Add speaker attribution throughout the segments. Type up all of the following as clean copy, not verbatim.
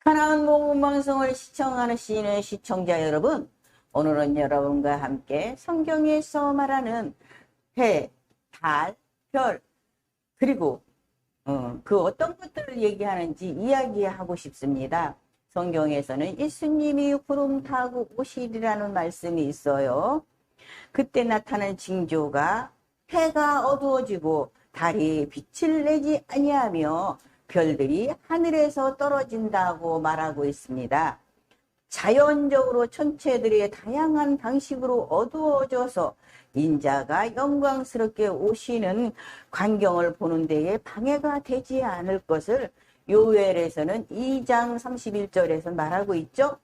Speaker 1: 가나안 복음방송을 시청하시는 시청자 여러분, 오늘은 여러분과 함께 성경에서 말하는 해, 달, 별, 그리고 그 어떤 것들을 얘기하는지 이야기하고 싶습니다. 성경에서는 예수님이 구름 타고 오시리라는 말씀이 있어요. 그때 나타난 징조가 해가 어두워지고 달이 빛을 내지 아니하며 별들이 하늘에서 떨어진다고 말하고 있습니다. 자연적으로 천체들이 다양한 방식으로 어두워져서 인자가 영광스럽게 오시는 광경을 보는 데에 방해가 되지 않을 것을 요엘에서는 2장 31절에서 말하고 있죠.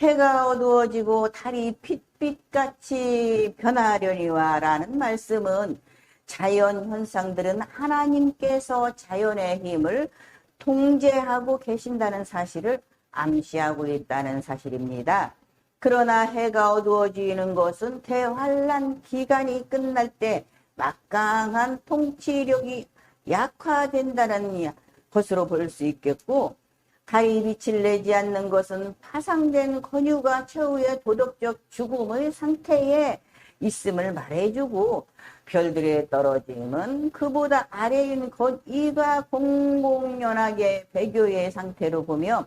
Speaker 1: 해가 어두워지고 달이 빛빛같이 변하려니와 라는 말씀은 자연 현상들은 하나님께서 자연의 힘을 통제하고 계신다는 사실을 암시하고 있다는 사실입니다. 그러나 해가 어두워지는 것은 대환란 기간이 끝날 때 막강한 통치력이 약화된다는 것으로 볼 수 있겠고, 달이 빛을 내지 않는 것은 파상된 권유가 최후의 도덕적 죽음의 상태에 있음을 말해주고, 별들의 떨어짐은 그보다 아래인 이가 공공연하게 배교의 상태로 보며,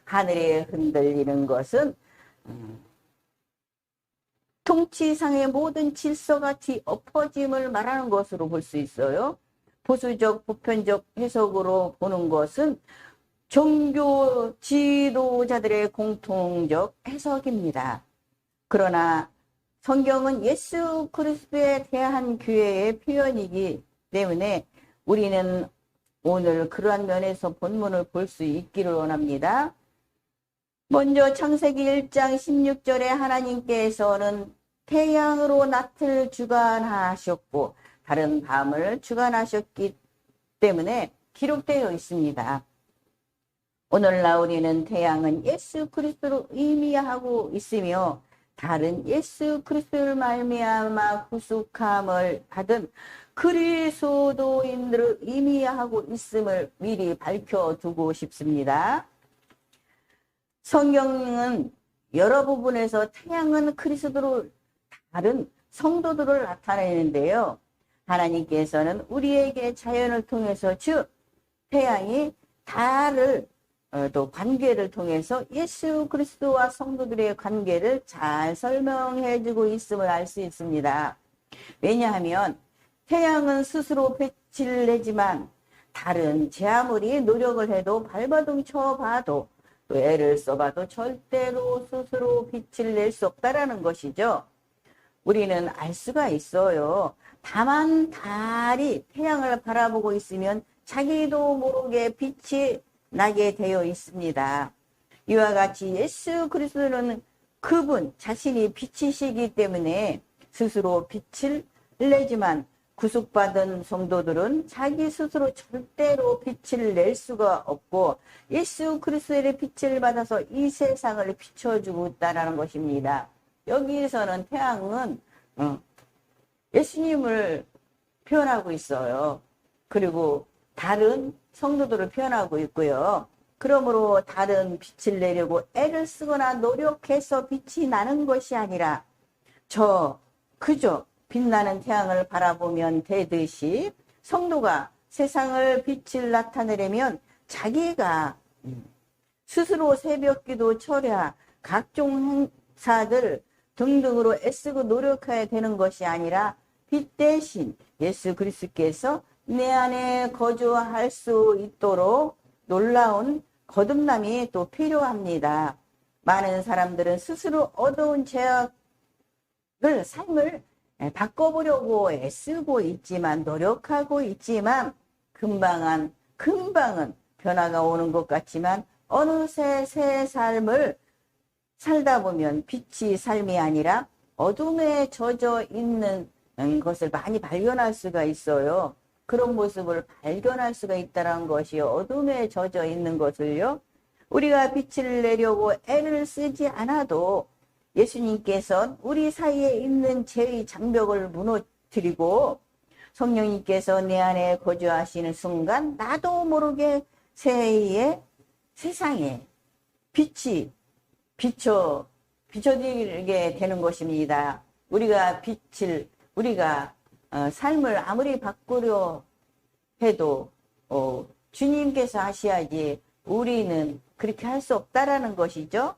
Speaker 1: 하늘에 흔들리는 것은 통치상의 모든 질서같이 엎어짐을 말하는 것으로 볼 수 있어요. 보수적 보편적 해석으로 보는 것은 종교 지도자들의 공통적 해석입니다. 그러나 성경은 예수 그리스도에 대한 교회의 표현이기 때문에 우리는 오늘 그러한 면에서 본문을 볼 수 있기를 원합니다. 먼저 창세기 1장 16절에 하나님께서는 태양으로 낮을 주관하셨고 다른 밤을 주관하셨기 때문에 기록되어 있습니다. 오늘날 우리는 태양은 예수 그리스도를 의미하고 있으며 달은 예수 그리스도를 말미암아 구속함을 받은 그리스도인들을 의미하고 있음을 미리 밝혀두고 싶습니다. 성경은 여러 부분에서 태양은 그리스도를, 달은 성도들을 나타내는데요. 하나님께서는 우리에게 자연을 통해서, 즉 태양이 달을 또 관계를 통해서 예수 그리스도와 성도들의 관계를 잘 설명해 주고 있음을 알 수 있습니다. 왜냐하면 태양은 스스로 빛을 내지만 달은 제 아무리 노력을 해도 발버둥 쳐봐도 또 애를 써봐도 절대로 스스로 빛을 낼 수 없다라는 것이죠. 우리는 알 수가 있어요. 다만 달이 태양을 바라보고 있으면 자기도 모르게 빛이 나게 되어 있습니다. 이와 같이 예수 그리스도는 그분 자신이 빛이시기 때문에 스스로 빛을 내지만 구속받은 성도들은 자기 스스로 절대로 빛을 낼 수가 없고 예수 그리스도의 빛을 받아서 이 세상을 비춰주고 있다는 것입니다. 여기에서는 태양은 예수님을 표현하고 있어요. 그리고 달은 성도들을 표현하고 있고요. 그러므로 달은 빛을 내려고 애를 쓰거나 노력해서 빛이 나는 것이 아니라 그저 빛나는 태양을 바라보면 되듯이 성도가 세상을 빛을 나타내려면 자기가 스스로 새벽기도 철야 각종 행사들 등등으로 애쓰고 노력해야 되는 것이 아니라 빛 대신 예수 그리스도께서 내 안에 거주할 수 있도록 놀라운 거듭남이 또 필요합니다. 많은 사람들은 스스로 어두운 죄악을 삶을 바꿔보려고 애쓰고 있지만 노력하고 있지만 금방은 변화가 오는 것 같지만 어느새 새 삶을 살다 보면 빛이 삶이 아니라 어둠에 젖어 있는 것을 많이 발견할 수가 있어요. 그런 모습을 발견할 수가 있다는 것이 어둠에 젖어 있는 것을요. 우리가 빛을 내려고 애를 쓰지 않아도 예수님께서 우리 사이에 있는 죄의 장벽을 무너뜨리고 성령님께서 내 안에 거주하시는 순간 나도 모르게 새해에 세상에 빛이 비춰지게 되는 것입니다. 우리가 삶을 아무리 바꾸려 해도 주님께서 하셔야지 우리는 그렇게 할 수 없다라는 것이죠.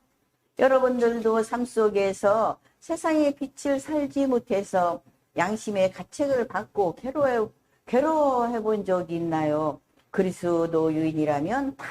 Speaker 1: 여러분들도 삶 속에서 세상의 빛을 살지 못해서 양심의 가책을 받고 괴로워해 본 적이 있나요? 그리스도 유인이라면 다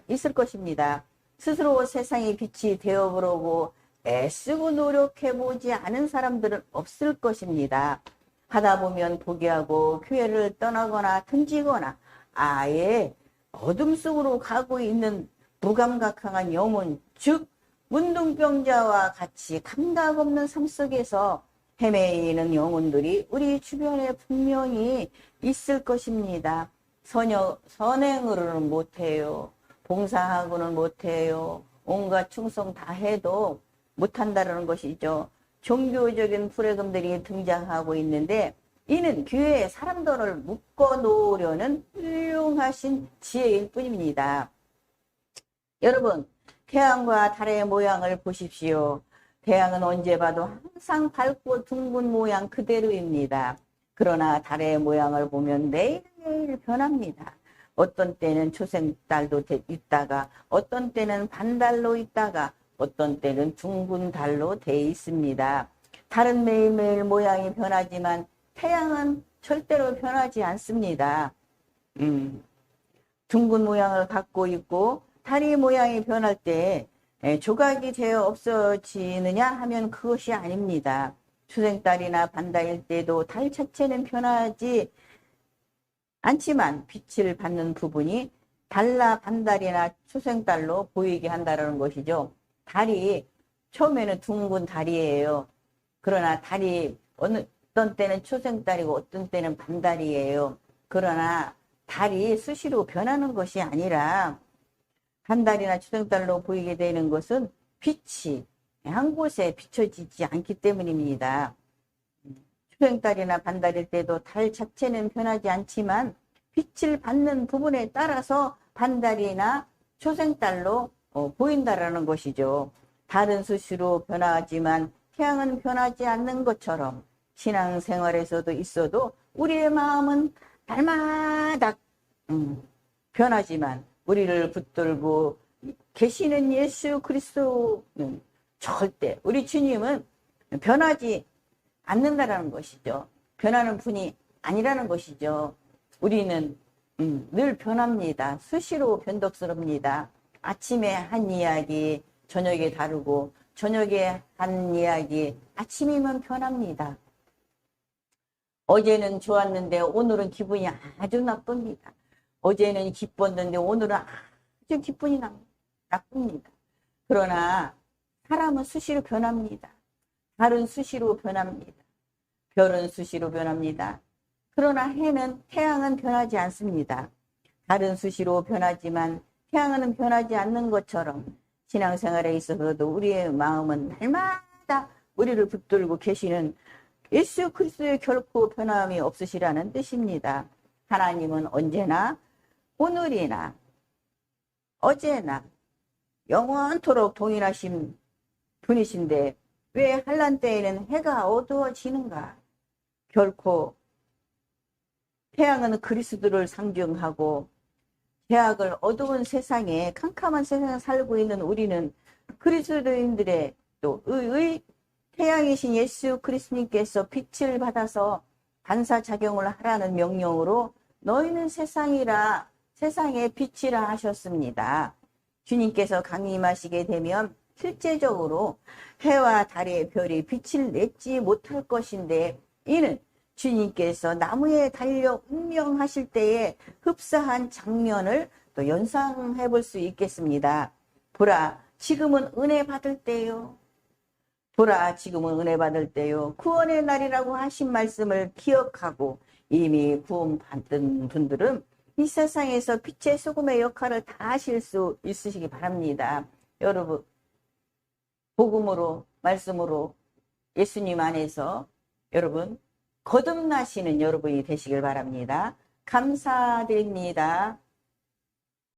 Speaker 1: 있을 것입니다. 스스로 세상의 빛이 되어보려고 애쓰고 노력해보지 않은 사람들은 없을 것입니다. 하다 보면 포기하고 교회를 떠나거나 던지거나 아예 어둠 속으로 가고 있는 무감각한 영혼, 즉 문둥병자와 같이 감각 없는 삶 속에서 헤매이는 영혼들이 우리 주변에 분명히 있을 것입니다. 선행으로는 못해요. 봉사하고는 못해요. 온갖 충성 다 해도 못한다는 것이죠. 종교적인 프로그램들이 등장하고 있는데 이는 교회의 사람들을 묶어놓으려는 훌륭하신 지혜일 뿐입니다. 여러분, 태양과 달의 모양을 보십시오. 태양은 언제 봐도 항상 밝고 둥근 모양 그대로입니다. 그러나 달의 모양을 보면 매일매일 변합니다. 어떤 때는 초생달로 있다가 어떤 때는 반달로 있다가 어떤 때는 둥근 달로 돼 있습니다. 달은 매일매일 모양이 변하지만 태양은 절대로 변하지 않습니다. 둥근 모양을 갖고 있고 달이 모양이 변할 때 조각이 되어 없어지느냐 하면 그것이 아닙니다. 초생달이나 반달일 때도 달 자체는 변하지 않지만 빛을 받는 부분이 달라 반달이나 초생달로 보이게 한다는 것이죠. 달이 처음에는 둥근 달이에요. 그러나 달이 어떤 때는 초생달이고 어떤 때는 반달이에요. 그러나 달이 수시로 변하는 것이 아니라 반달이나 초생달로 보이게 되는 것은 빛이 한 곳에 비춰지지 않기 때문입니다. 초생달이나 반달일 때도 달 자체는 변하지 않지만 빛을 받는 부분에 따라서 반달이나 초생달로 보인다라는 것이죠. 달은 수시로 변하지만 태양은 변하지 않는 것처럼 신앙생활에서도 있어도 우리의 마음은 달마다 변하지만 우리를 붙들고 계시는 예수 그리스도는 절대 우리 주님은 변하지 않는다라는 것이죠. 변하는 분이 아니라는 것이죠. 우리는 늘 변합니다. 수시로 변덕스럽니다. 아침에 한 이야기 저녁에 다르고 저녁에 한 이야기 아침이면 변합니다. 어제는 좋았는데 오늘은 기분이 아주 나쁩니다. 어제는 기뻤는데 오늘은 아주 기분이 나쁩니다. 그러나 사람은 수시로 변합니다. 달은 수시로 변합니다. 별은 수시로 변합니다. 그러나 태양은 변하지 않습니다. 달은 수시로 변하지만 태양은 변하지 않는 것처럼 신앙생활에 있어서도 우리의 마음은 날마다 우리를 붙들고 계시는 예수 그리스도의 결코 변함이 없으시라는 뜻입니다. 하나님은 언제나 오늘이나 어제나 영원토록 동일하신 분이신데 왜 환난 때에는 해가 어두워지는가? 결코 태양은 그리스도를 상징하고 죄악을 어두운 세상에 캄캄한 세상에 살고 있는 우리는 그리스도인들의 또 태양이신 예수 그리스도님께서 빛을 받아서 반사작용을 하라는 명령으로 너희는 세상의 빛이라 하셨습니다. 주님께서 강림하시게 되면 실제적으로 해와 달의 별이 빛을 내지 못할 것인데 이는 주님께서 나무에 달려 운명하실 때에 흡사한 장면을 또 연상해 볼 수 있겠습니다. 보라, 지금은 은혜 받을 때요. 보라, 지금은 은혜 받을 때요. 구원의 날이라고 하신 말씀을 기억하고 이미 구원받은 분들은 이 세상에서 빛의 소금의 역할을 다 하실 수 있으시기 바랍니다. 여러분, 복음으로, 말씀으로 예수님 안에서 여러분 거듭나시는 여러분이 되시길 바랍니다. 감사드립니다.